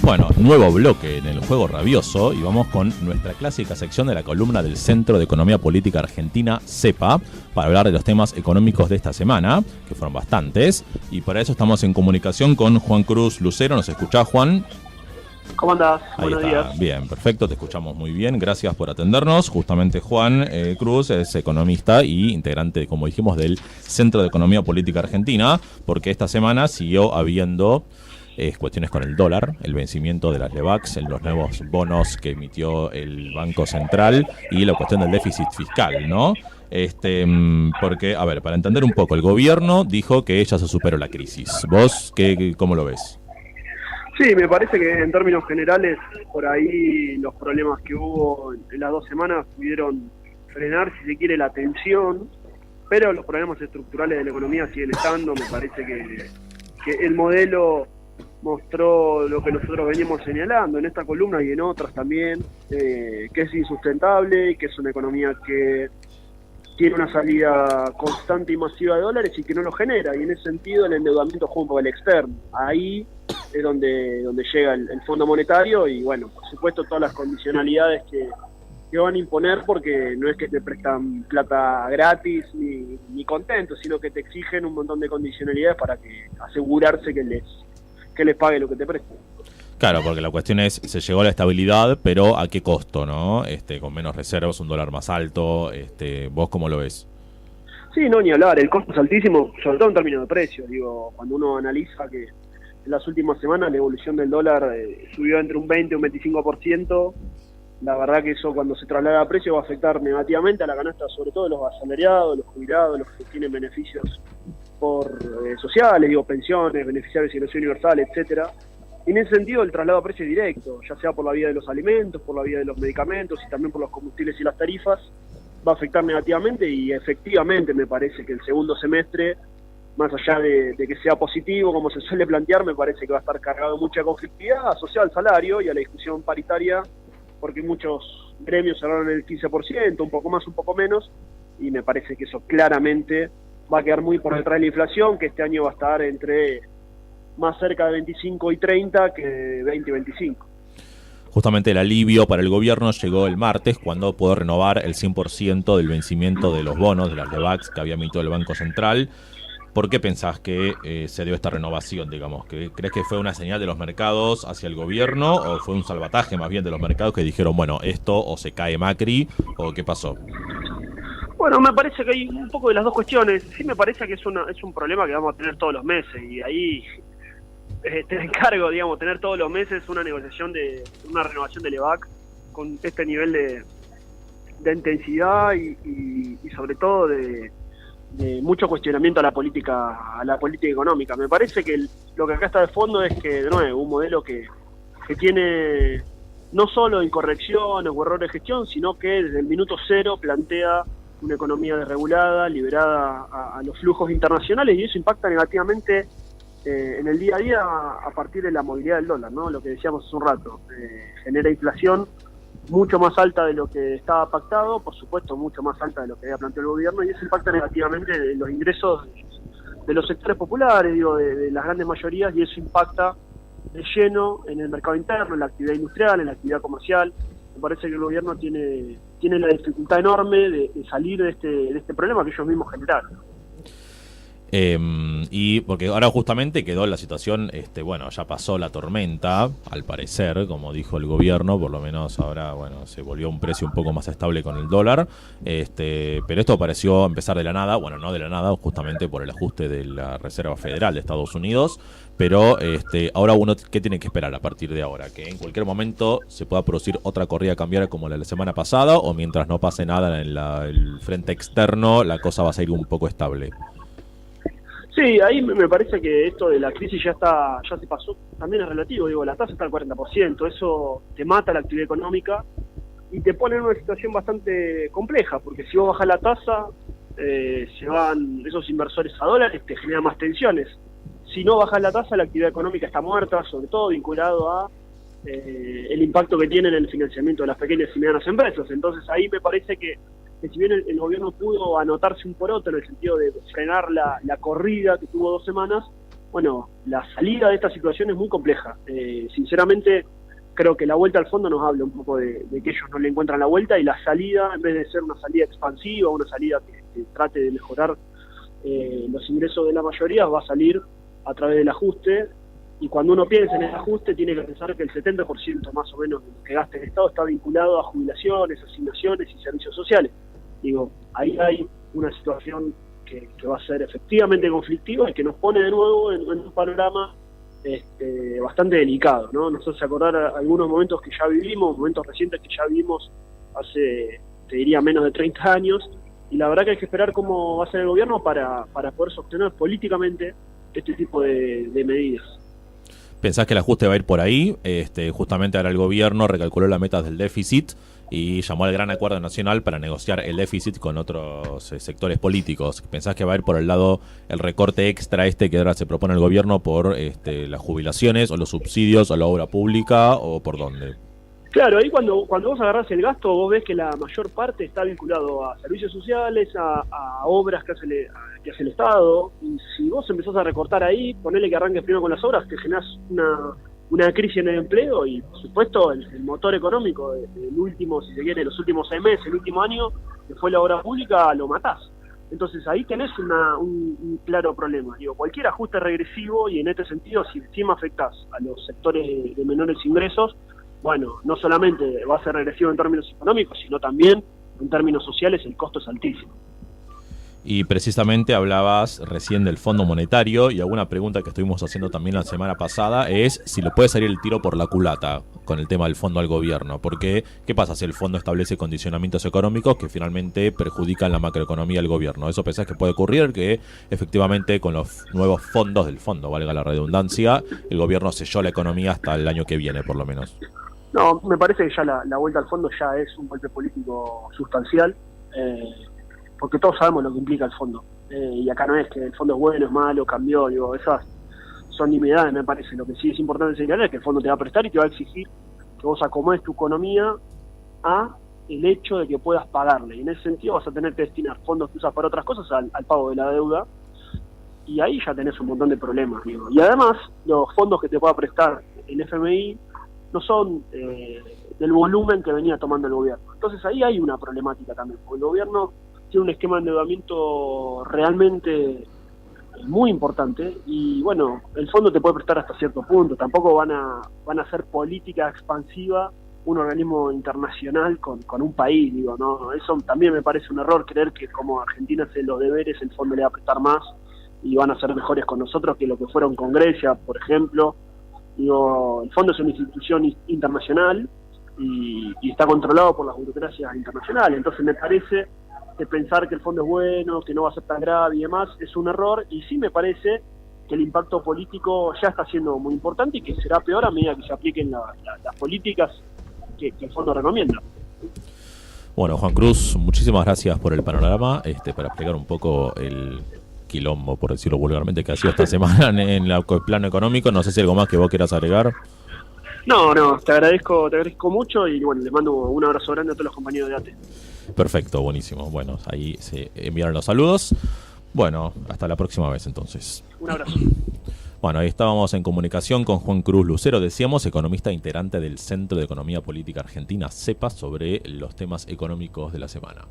Bueno, nuevo bloque en el Juego Rabioso y vamos con nuestra clásica sección de la columna del Centro de Economía Política Argentina, CEPA, para hablar de los temas económicos de esta semana, que fueron bastantes, y para eso estamos en comunicación con Juan Cruz Lucero. ¿Nos escuchás, Juan? ¿Cómo andás? Ahí Buenos está. días. Bien, perfecto, te escuchamos muy bien, gracias por atendernos. Justamente Juan Cruz es economista y integrante, como dijimos, del Centro de Economía Política Argentina, porque esta semana siguió habiendo cuestiones con el dólar, el vencimiento de las LEVACs, los nuevos bonos que emitió el Banco Central y la cuestión del déficit fiscal, ¿no? Porque, a ver, para entender un poco, el gobierno dijo que ya se superó la crisis. ¿Vos cómo lo ves? Sí, me parece que en términos generales, por ahí los problemas que hubo en las 2 semanas pudieron frenar, si se quiere, la tensión, pero los problemas estructurales de la economía siguen estando. Me parece que el modelo mostró lo que nosotros veníamos señalando en esta columna y en otras también, que es insustentable, que es una economía que tiene una salida constante y masiva de dólares y que no lo genera, y en ese sentido el endeudamiento juega un papel externo. Ahí es donde llega el Fondo Monetario y, bueno, por supuesto todas las condicionalidades que van a imponer, porque no es que te prestan plata gratis ni contentos, sino que te exigen un montón de condicionalidades para asegurarse que les pague lo que te prestan. Claro, porque la cuestión es, se llegó a la estabilidad, pero ¿a qué costo, no? Con menos reservas, un dólar más alto, ¿vos cómo lo ves? Sí, no, ni hablar, el costo es altísimo, sobre todo en términos de precios. Digo, cuando uno analiza que en las últimas semanas la evolución del dólar subió entre un 20 y un 25%, la verdad que eso, cuando se traslada a precio, va a afectar negativamente a la canasta, sobre todo de los asalariados, los jubilados, los que tienen beneficios por sociales, digo, pensiones, beneficiarios de ingreso universal, etcétera. Y en ese sentido el traslado a precio es directo, ya sea por la vía de los alimentos, por la vía de los medicamentos y también por los combustibles y las tarifas, va a afectar negativamente. Y efectivamente me parece que el segundo semestre, más allá de que sea positivo, como se suele plantear, me parece que va a estar cargado de mucha conflictividad asociada al salario y a la discusión paritaria, porque muchos gremios cerraron el 15%, un poco más, un poco menos, y me parece que eso claramente va a quedar muy por detrás de la inflación, que este año va a estar entre más cerca de 25 y 30 que de 20 y 25. Justamente el alivio para el gobierno llegó el martes, cuando pudo renovar el 100% del vencimiento de los bonos, de las LEVACs que había emitido el Banco Central. ¿Por qué pensás que se dio esta renovación, digamos? ¿Crees que fue una señal de los mercados hacia el gobierno o fue un salvataje más bien de los mercados que dijeron, bueno, esto o se cae Macri o qué pasó? Bueno, me parece que hay un poco de las dos cuestiones. Sí, me parece que es un problema que vamos a tener todos los meses, y ahí te encargo, digamos, tener todos los meses una negociación de una renovación de LEVAC con este nivel de intensidad y sobre todo de mucho cuestionamiento a la política económica. Me parece que lo que acá está de fondo es que, de nuevo, un modelo que tiene no solo incorrecciones o errores de gestión, sino que desde el minuto cero plantea una economía desregulada, liberada a los flujos internacionales, y eso impacta negativamente en el día a día a partir de la movilidad del dólar, ¿no? Lo que decíamos hace un rato, genera inflación mucho más alta de lo que estaba pactado, por supuesto mucho más alta de lo que había planteado el gobierno, y eso impacta negativamente en los ingresos de los sectores populares, digo, de las grandes mayorías, y eso impacta de lleno en el mercado interno, en la actividad industrial, en la actividad comercial. Me parece que el gobierno tiene la dificultad enorme de salir de este problema que ellos mismos generaron. Y porque ahora justamente quedó la situación, bueno, ya pasó la tormenta, al parecer, como dijo el gobierno, por lo menos ahora, bueno, se volvió un precio un poco más estable con el dólar, pero esto pareció empezar de la nada, bueno, no de la nada, justamente por el ajuste de la Reserva Federal de Estados Unidos, pero ahora uno, ¿qué tiene que esperar a partir de ahora? ¿Que en cualquier momento se pueda producir otra corrida cambiaria como la de la semana pasada, o mientras no pase nada en el frente externo, la cosa va a seguir un poco estable? Sí, ahí me parece que esto de la crisis ya se pasó, también es relativo, digo, la tasa está al 40%, eso te mata la actividad económica y te pone en una situación bastante compleja, porque si vos bajás la tasa, se van esos inversores a dólares, te genera más tensiones. Si no bajas la tasa, la actividad económica está muerta, sobre todo vinculado a el impacto que tiene en el financiamiento de las pequeñas y medianas empresas. Entonces ahí me parece que si bien el gobierno pudo anotarse un poroto en el sentido de frenar la corrida que tuvo 2 semanas, bueno, la salida de esta situación es muy compleja. Sinceramente, creo que la vuelta al fondo nos habla un poco de que ellos no le encuentran la vuelta, y la salida, en vez de ser una salida expansiva, una salida que trate de mejorar los ingresos de la mayoría, va a salir a través del ajuste. Y cuando uno piensa en el ajuste, tiene que pensar que el 70% más o menos de lo que gasta el Estado está vinculado a jubilaciones, asignaciones y servicios sociales. Digo, ahí hay una situación que va a ser efectivamente conflictiva y que nos pone de nuevo en un panorama bastante delicado, ¿no? Nos hace acordar algunos momentos que ya vivimos, momentos recientes que ya vivimos hace, te diría, menos de 30 años, y la verdad que hay que esperar cómo va a ser el gobierno para poder sostener políticamente este tipo de medidas. ¿Pensás que el ajuste va a ir por ahí? Justamente ahora el gobierno recalculó las metas del déficit y llamó al gran acuerdo nacional para negociar el déficit con otros sectores políticos. ¿Pensás que va a ir por el lado el recorte extra que ahora se propone el gobierno por las jubilaciones o los subsidios o la obra pública, o por dónde? Claro, ahí cuando vos agarrás el gasto, vos ves que la mayor parte está vinculado a servicios sociales, a obras que hace el Estado, y si vos empezás a recortar ahí, ponele que arranques primero con las obras, te generás una crisis en el empleo, y por supuesto el motor económico del último, si se quiere, los últimos 6 meses, el último año, que fue la obra pública, lo matás. Entonces ahí tenés un claro problema. Digo, cualquier ajuste regresivo, y en este sentido, si encima afectás a los sectores de menores ingresos, bueno, no solamente va a ser regresivo en términos económicos, sino también en términos sociales el costo es altísimo. Y precisamente hablabas recién del Fondo Monetario, y alguna pregunta que estuvimos haciendo también la semana pasada es si le puede salir el tiro por la culata con el tema del fondo al gobierno, porque ¿qué pasa si el fondo establece condicionamientos económicos que finalmente perjudican la macroeconomía del gobierno? ¿Eso pensás que puede ocurrir, que efectivamente con los nuevos fondos del fondo, valga la redundancia, el gobierno selló la economía hasta el año que viene por lo menos? No, me parece que ya la vuelta al fondo ya es un golpe político sustancial, porque todos sabemos lo que implica el fondo. Y acá no es que el fondo es bueno, es malo, cambió, digo, esas son nimiedades, me parece. Lo que sí es importante señalar es que el fondo te va a prestar y te va a exigir que vos acomodes tu economía a el hecho de que puedas pagarle. Y en ese sentido vas a tener que destinar fondos que usas para otras cosas al pago de la deuda, y ahí ya tenés un montón de problemas, digo. Y además, los fondos que te pueda prestar el FMI no son del volumen que venía tomando el gobierno. Entonces ahí hay una problemática también, porque el gobierno tiene un esquema de endeudamiento realmente muy importante, y bueno, el fondo te puede prestar hasta cierto punto. Tampoco van a hacer política expansiva un organismo internacional con un país, digo, no, eso también me parece un error, creer que como Argentina hace los deberes, el fondo le va a prestar más y van a ser mejores con nosotros que lo que fueron con Grecia, por ejemplo. Digo, el fondo es una institución internacional y está controlado por las burocracias internacionales. Entonces me parece que pensar que el fondo es bueno, que no va a ser tan grave y demás, es un error. Y sí me parece que el impacto político ya está siendo muy importante y que será peor a medida que se apliquen las políticas que el fondo recomienda. Bueno, Juan Cruz, muchísimas gracias por el panorama, para explicar un poco el quilombo, por decirlo vulgarmente, que ha sido esta semana en el plano económico. No sé si algo más que vos quieras agregar. No, te agradezco mucho, y bueno, les mando un abrazo grande a todos los compañeros de ATE. Perfecto, buenísimo. Bueno, ahí se enviaron los saludos. Bueno, hasta la próxima vez entonces. Un abrazo. Bueno, ahí estábamos en comunicación con Juan Cruz Lucero, decíamos, economista integrante del Centro de Economía Política Argentina, CEPA, sobre los temas económicos de la semana.